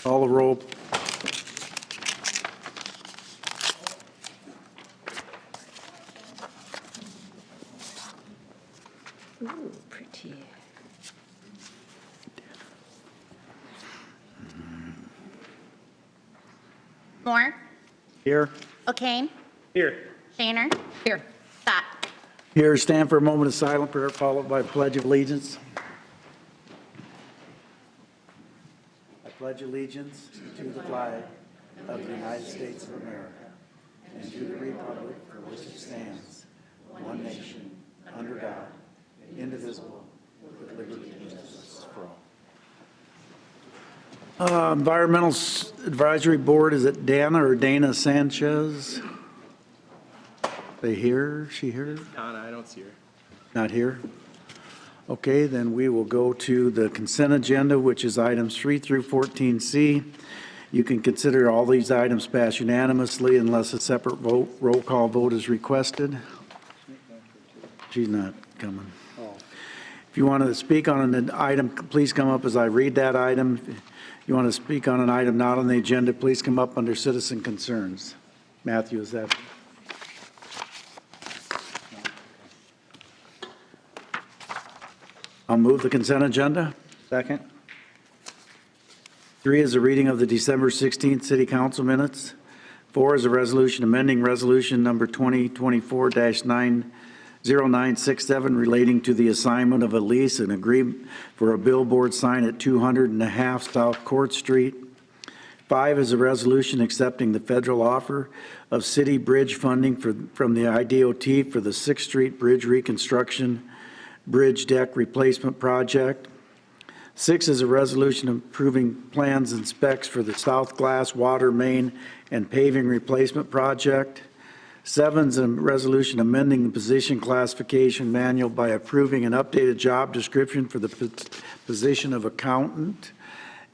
Call the roll. Ooh, pretty. Moore, Here. O'Kane, Here. Shaner. Here. Scott. Here, stand for a moment of silent prayer followed by Pledge of Allegiance. I pledge allegiance to the flag of the United States of America and to the republic for which it stands, one nation, under God, indivisible, with liberty and justice for all. Environmental Advisory Board, is it Dana or Dana Sanchez? They here? She here? Donna, I don't see her. Not here? Okay, then we will go to the consent agenda, which is items 3 through 14C. You can consider all these items passed unanimously unless a separate vote, roll call vote is requested. She's not coming. If you want to speak on an item, please come up as I read that item. If you want to speak on an item not on the agenda, please come up under citizen concerns. Matthew, is that? I'll move the consent agenda. Second. 3 is a reading of the December 16th City Council minutes. 4 is a resolution amending resolution number 2024-90967 relating to the assignment of a lease and agreement for a billboard sign at 200 and a half South Court Street. 5 is a resolution accepting the federal offer of city bridge funding from the IDOT for the 6th Street Bridge Reconstruction Bridge Deck Replacement Project. 6 is a resolution approving plans and specs for the South Glass Water Main and Paving Replacement Project. 7 is a resolution amending the position classification manual by approving an updated job description for the position of accountant.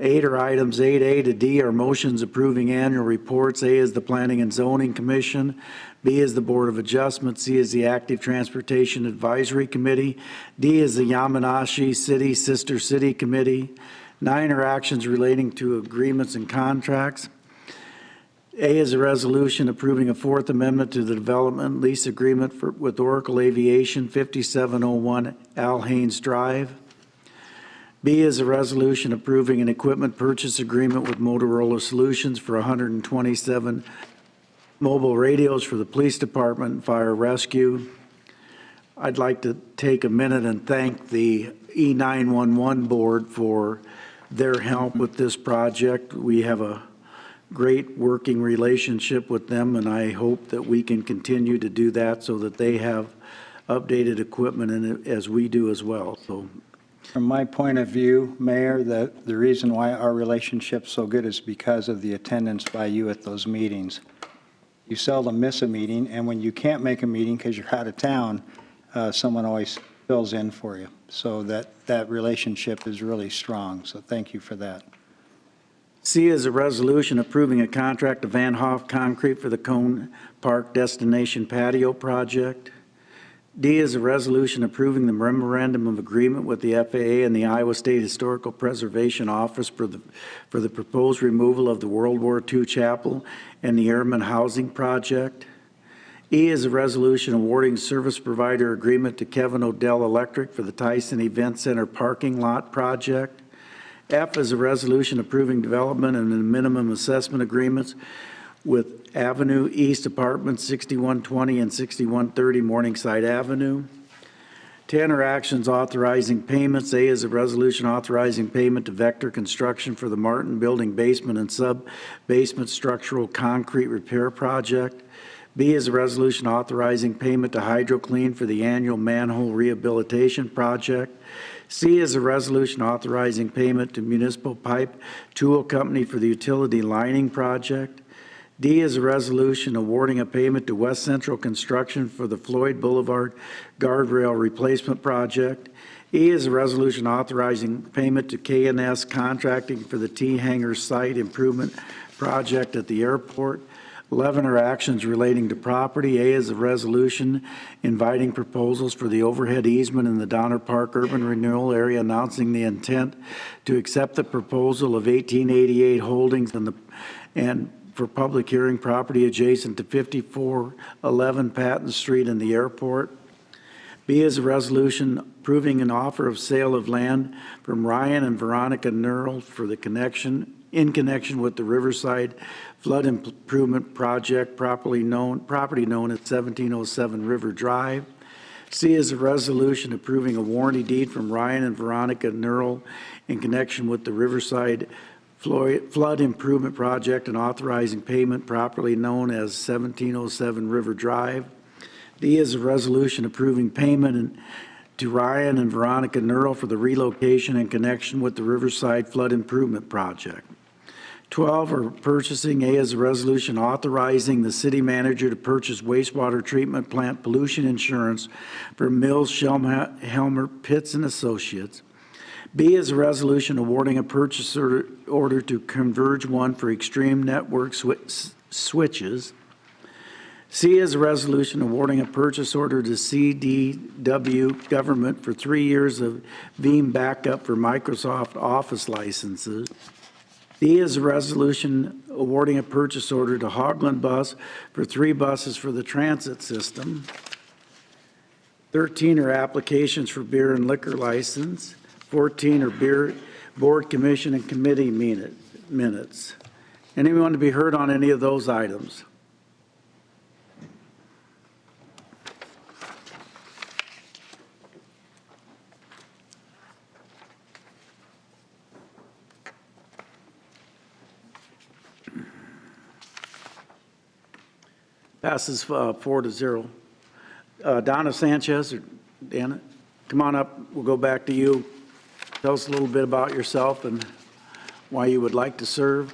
8 are items 8A to D are motions approving annual reports. A is the Planning and Zoning Commission. B is the Board of Adjustment. C is the Active Transportation Advisory Committee. D is the Yamanashi City Sister City Committee. 9 are actions relating to agreements and contracts. A is a resolution approving a Fourth Amendment to the Development Lease Agreement with Oracle Aviation, 5701 Al Haynes Drive. B is a resolution approving an equipment purchase agreement with Motorola Solutions for 127 mobile radios for the police department and fire rescue. I'd like to take a minute and thank the E911 board for their help with this project. We have a great working relationship with them, and I hope that we can continue to do that so that they have updated equipment in it as we do as well. So, From my point of view, Mayor, the reason why our relationship's so good is because of the attendance by you at those meetings. You seldom miss a meeting, and when you can't make a meeting because you're out of town, someone always fills in for you. So that relationship is really strong, so thank you for that. C is a resolution approving a contract to Van Hoff Concrete for the Cone Park Destination Patio Project. D is a resolution approving the memorandum of agreement with the FAA and the Iowa State Historical Preservation Office for the proposed removal of the World War II chapel and the Airman Housing Project. E is a resolution awarding service provider agreement to Kevin Odell Electric for the Tyson Event Center parking lot project. F is a resolution approving development and minimum assessment agreements with Avenue East Apartments 6120 and 6130 Morningside Avenue. 10 are actions authorizing payments. A is a resolution authorizing payment to Vector Construction for the Martin Building basement and sub-basement structural concrete repair project. B is a resolution authorizing payment to HydroClean for the annual manhole rehabilitation project. C is a resolution authorizing payment to Municipal Pipe Tool Company for the utility lining project. D is a resolution awarding a payment to West Central Construction for the Floyd Boulevard Guardrail Replacement Project. E is a resolution authorizing payment to K&S Contracting for the T-Hangar Site Improvement Project at the airport. 11 are actions relating to property. A is a resolution inviting proposals for the overhead easement in the Donner Park urban renewal area, announcing the intent to accept the proposal of 1888 Holdings and for public hearing property adjacent to 5411 Patton Street in the airport. B is a resolution approving an offer of sale of land from Ryan and Veronica Nurl for the in connection with the Riverside Flood Improvement Project, property known as 1707 River Drive. C is a resolution approving a warranty deed from Ryan and Veronica Nurl in connection with the Riverside Flood Improvement Project and authorizing payment, properly known as 1707 River Drive. D is a resolution approving payment to Ryan and Veronica Nurl for the relocation in connection with the Riverside Flood Improvement Project. 12 are purchasing. A is a resolution authorizing the city manager to purchase wastewater treatment plant pollution insurance for Mills, Helmer, Pitts and Associates. B is a resolution awarding a purchase order to Converge One for Extreme Network switches. C is a resolution awarding a purchase order to CDW Government for 3 years of Veeam backup for Microsoft Office licenses. D is a resolution awarding a purchase order to Hoagland Bus for 3 buses for the transit system. 13 are applications for beer and liquor license. 14 are beer board, commission, and committee minutes. Anyone to be heard on any of those items? Passes 4-0. Donna Sanchez, or Dana, come on up. We'll go back to you. Tell us a little bit about yourself and why you would like to serve.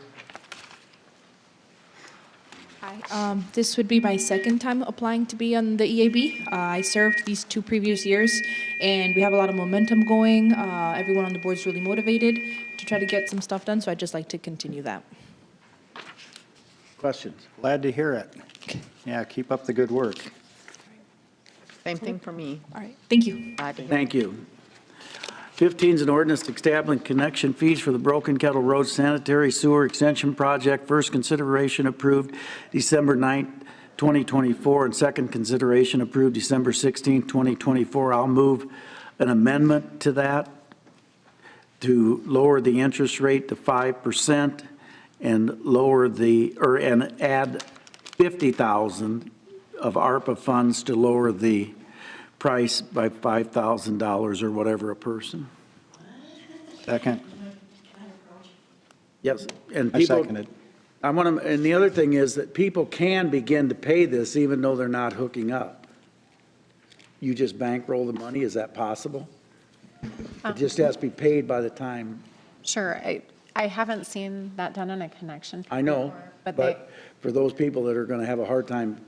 Hi, this would be my second time applying to be on the EAB. I served these 2 previous years, and we have a lot of momentum going. Everyone on the board is really motivated to try to get some stuff done, so I'd just like to continue that. Questions? Glad to hear it. Yeah, keep up the good work. Same thing for me. All right, thank you. Glad to hear. Thank you. 15 is an ordinance establishing connection fees for the Broken Kettle Road Sanitary Sewer Extension Project. First consideration approved December 9th, 2024, and second consideration approved December 16th, 2024. I'll move an amendment to that to lower the interest rate to 5% and and add 50,000 of ARPA funds to lower the price by $5,000 or whatever a person. Second. Yes, and I people. second it. I want to, and the other thing is that people can begin to pay this even though they're not hooking up. You just bankroll the money, is that possible? It just has to be paid by the time. Sure. I haven't seen that done in a connection. I know, But but for those people that are going to have a hard time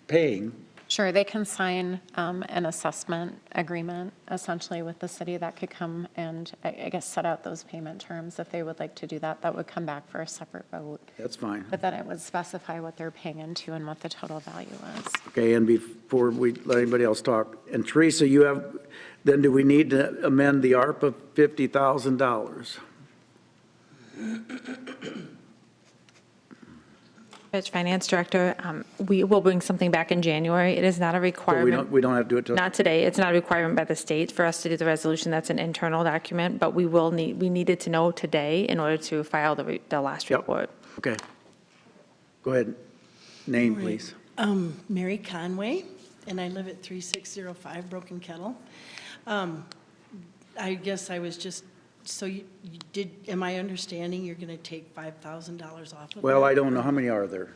paying, Sure, they can sign an assessment agreement essentially with the city that could come and I guess set out those payment terms if they would like to do that. That would come back for a separate vote. that's fine. But then it would specify what they're paying into and what the total value is. Okay, and before we let anybody else talk, and Teresa, you have, then do we need to amend the ARPA $50,000? Finance Director, we will bring something back in January. It is not a So requirement. we don't have to do it till. Not today. It's not a requirement by the state for us to do the resolution. That's an internal document, but we needed to know today in order to file the last Yep. report. Okay. Go ahead. Name, please. Mary Conway, and I live at 3605 Broken Kettle. I guess I was just, so you did, am I understanding you're going to take $5,000 off of Well, that? I don't know, how many are there?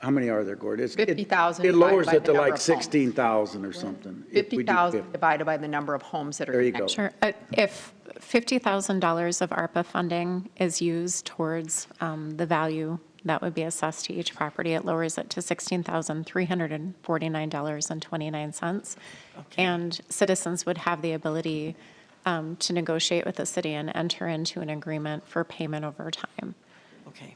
How many are there, Gord? 50,000 It lowers divided it to by the like number of homes. 16,000 or something. if we do 50,000 50. divided by the number of homes that are There you go. connected. Sure. If $50,000 of ARPA funding is used towards the value that would be assessed to each property, it lowers it to $16,349.29. And citizens would have the ability to negotiate with the city and enter into an agreement for payment over time. Okay.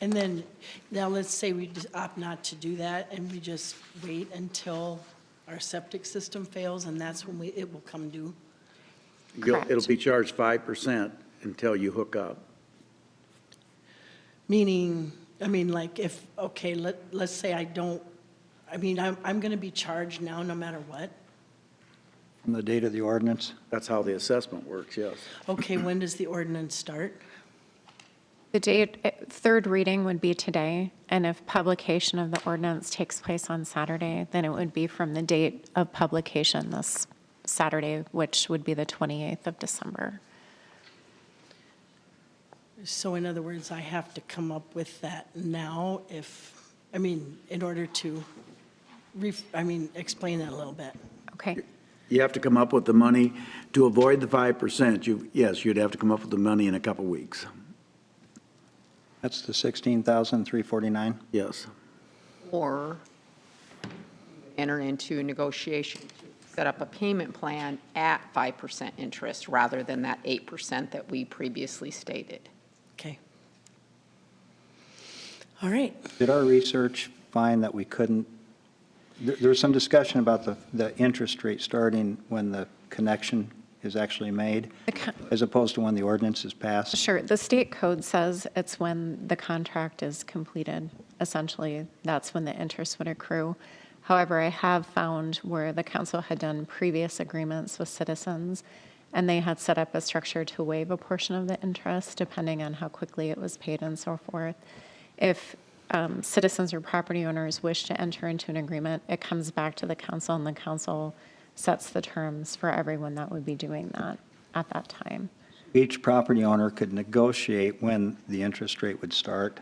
And then, now let's say we just opt not to do that and we just wait until our septic system fails and that's when it will come due. Correct. It'll be charged 5% until you hook up. Meaning, I mean, like if, okay, let's say I don't, I mean, I'm going to be charged now no matter what. From the date of the ordinance? That's how the assessment works, yes. Okay, when does the ordinance start? The date, third reading would be today, and if publication of the ordinance takes place on Saturday, then it would be from the date of publication this Saturday, which would be the 28th of December. So in other words, I have to come up with that now if, I mean, in order to, explain that a little bit. Okay, You have to come up with the money to avoid the 5%. Yes, you'd have to come up with the money in a couple weeks. That's the 16,349? Yes. Or enter into negotiation to set up a payment plan at 5% interest rather than that 8% that we previously stated. Okay. All right. Did our research find that we couldn't, there was some discussion about the interest rate starting when the connection is actually made, as opposed to when the ordinance is passed? sure. The state code says it's when the contract is completed. Essentially, that's when the interest would accrue. However, I have found where the council had done previous agreements with citizens, and they had set up a structure to waive a portion of the interest depending on how quickly it was paid and so forth. If citizens or property owners wish to enter into an agreement, it comes back to the council, and the council sets the terms for everyone that would be doing that at that time. Each property owner could negotiate when the interest rate would start.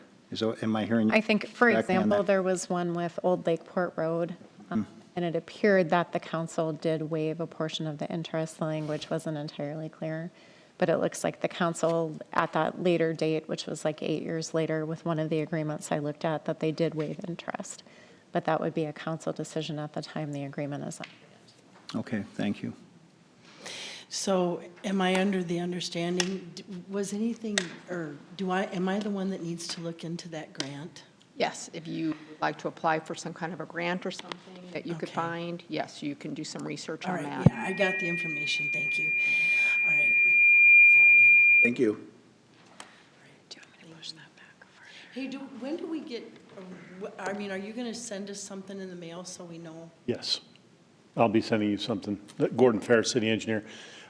Am I hearing you? I think, for correctly on example, that? there was one with Old Lakeport Road, and it appeared that the council did waive a portion of the interest. The language wasn't entirely clear, but it looks like the council at that later date, which was like 8 years later with one of the agreements I looked at, that they did waive interest. But that would be a council decision at the time the agreement is up. Okay, thank you. So am I under the understanding, was anything, or am I the one that needs to look into that grant? Yes, if you would like to apply for some kind of a grant or something that you could Okay. find, yes, you can do some research All on right, that. yeah, I got the information, thank you. All right. Is that me? Thank you. Do you want me to push that back further? Hey, when do we get, are you going to send us something in the mail so we know? Yes. I'll be sending you something. Gordon Fair, city engineer.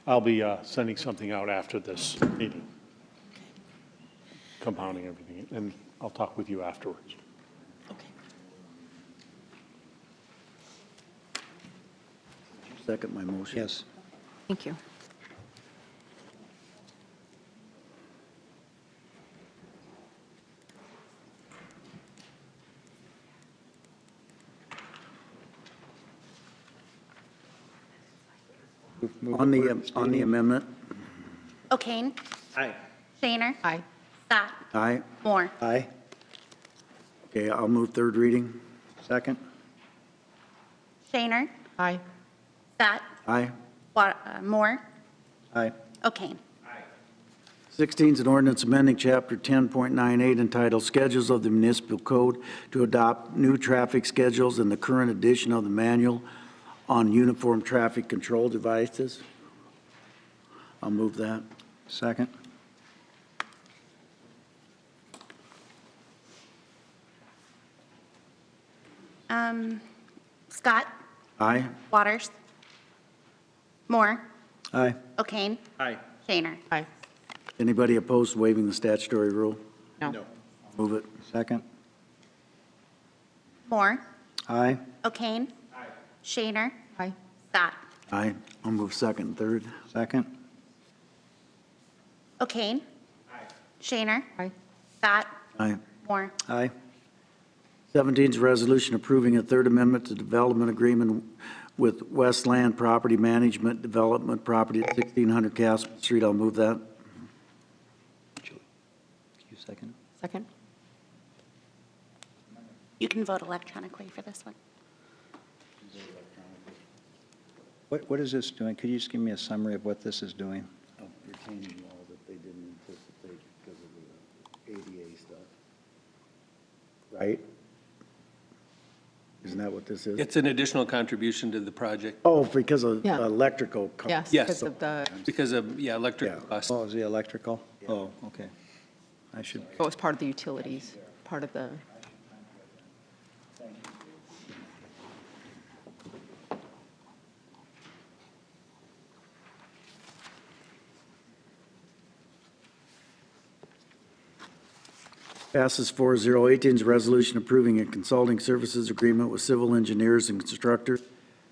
I'll be sending something out after this meeting, compounding everything, and I'll talk with you afterwards. Okay. Second my motion. Yes. Thank you. On the amendment, O'Kane. Aye. Shaner. Aye. Scott. aye. Moore. Aye. Okay, I'll move third reading. Second? Shaner. Aye. Scott. Aye. Moore. Aye. O'Kane. 16 is an ordinance amending Chapter 10.98 entitled Schedules of the Municipal Code to adopt new traffic schedules and the current edition of the manual on uniform traffic control devices. I'll move that. Second? Scott. Aye. Waters. Moore. Aye. O'Kane. Aye. Shaner. Aye. Anybody opposed to waiving the statutory rule? No. Move it. Second? Moore. Aye. O'Kane. Shaner. Aye. Scott. Aye. I'll move second and third. Second? O'Kane. Shaner. Aye. Scott. Aye. Moore. Aye. 17 is a resolution approving a third amendment to development agreement with Westland Property Management Development Property at 1600 Castle Street. I'll move that. You second? Second? You can vote electronically for this one. What is this doing? Could you just give me a summary of what this is doing? Retaining wall that they didn't anticipate because of the ADA stuff. right? Isn't that what this is? It's an additional contribution to the project Oh, because of Yeah. electrical. Yes, Yes. because of the, because of, electric Yeah. costs. Oh, is the electrical? Oh, okay. I should, it was part of the utilities, part of the, Passes 4-0. 18 is a resolution approving a consulting services agreement with civil engineers and constructors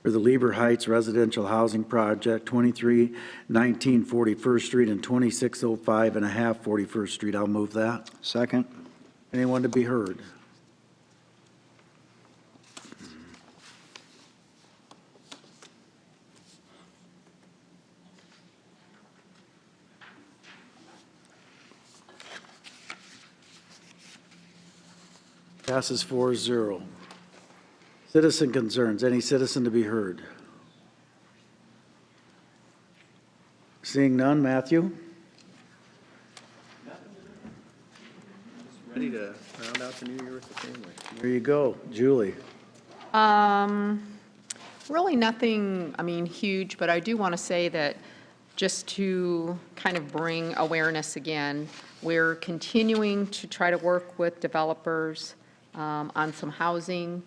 for the Lieber Heights Residential Housing Project, 2319 41st Street and 2605 and a half 41st Street. I'll move that. second? Anyone to be heard? Passes 4-0. Citizen concerns. Any citizen to be heard? Seeing none, Matthew? Ready to round out the new year with the family. There you go. Julie? really nothing, I mean, huge, but I do want to say that just to kind of bring awareness again, we're continuing to try to work with developers on some housing,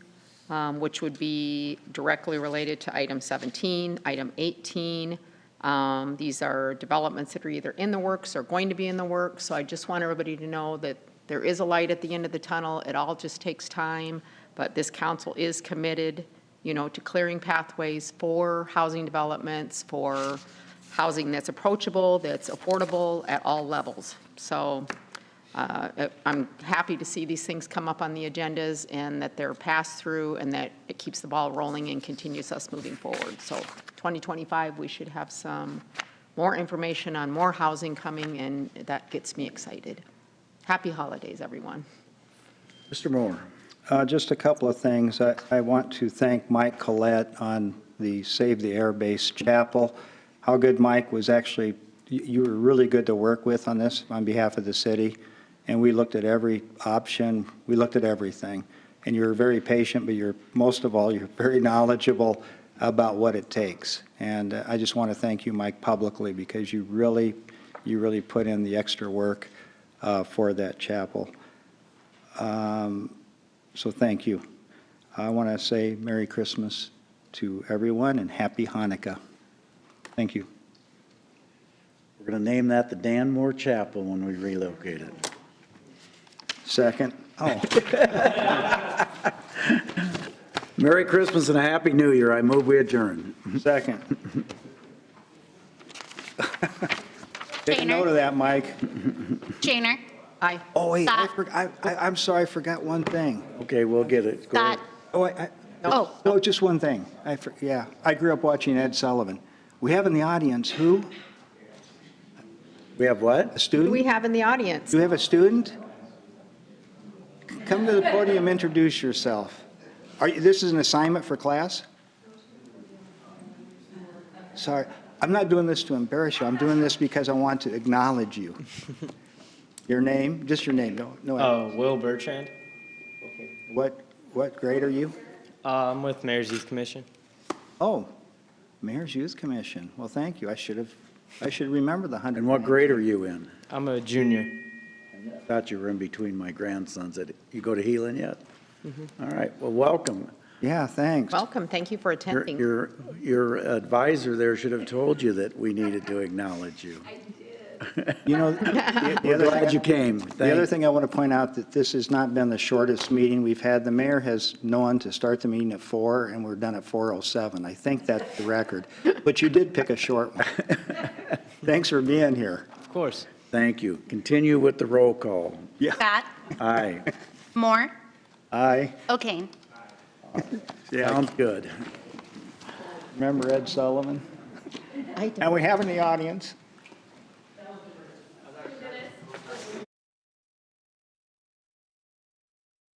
which would be directly related to item 17, item 18. These are developments that are either in the works or going to be in the works. So I just want everybody to know that there is a light at the end of the tunnel. It all just takes time, but this council is committed, to clearing pathways for housing developments, for housing that's approachable, that's affordable at all levels. So I'm happy to see these things come up on the agendas and that they're passed through and that it keeps the ball rolling and continues us moving forward. So 2025, we should have some more information on more housing coming, and that gets me excited. Happy holidays, everyone. Mr. Moore? Just a couple of things. I want to thank Mike Collette on the Save the Air Base Chapel. How good Mike was actually, you were really good to work with on this on behalf of the city. And we looked at every option. We looked at everything. And you were very patient, but most of all, you're very knowledgeable about what it takes. And I just want to thank you, Mike, publicly, because you really put in the extra work for that chapel. So thank you. I want to say Merry Christmas to everyone and Happy Hanukkah. Thank you. We're going to name that the Dan Moore Chapel when we relocate it. Second. Oh, Merry Christmas and a Happy New Year. I move we adjourn. second. Take a note of that, Mike. Shaner. Aye. Oh, wait, Scott. I'm sorry, I forgot one thing. Okay, we'll get it. Go ahead. Scott. Oh, no, just one thing. I grew up watching Ed Sullivan. We have in the audience who? We have what? A Who do student? we have in the audience? Do we have a student? Come to the podium, introduce yourself. This is an assignment for class? Sorry, I'm not doing this to embarrass you. I'm doing this because I want to acknowledge you. Your name, just your name. No. Will Bertrand. What grade are you? I'm with Mayor's Youth Commission. Oh, Mayor's Youth Commission. Well, thank you. I should remember the 100. And what grade are you in? I'm a junior. Thought you were in between my grandsons. You go to Heelan yet? All right, well, welcome. Yeah, thanks. Welcome, thank you for attending. Your advisor there should have told you that we needed to acknowledge you. You know, the We're other glad you came. The other thing I want to point out that this has not been the shortest meeting we've had. The mayor has known to start the meeting at 4, and we're done at 4:07. I think that's the record. But you did pick a short one. Thanks for being here. Of course. Thank you. Continue with the roll call. Scott. Aye. Moore. Aye. O'Kane. Sounds good. Remember Ed Sullivan? I do. And we have in the audience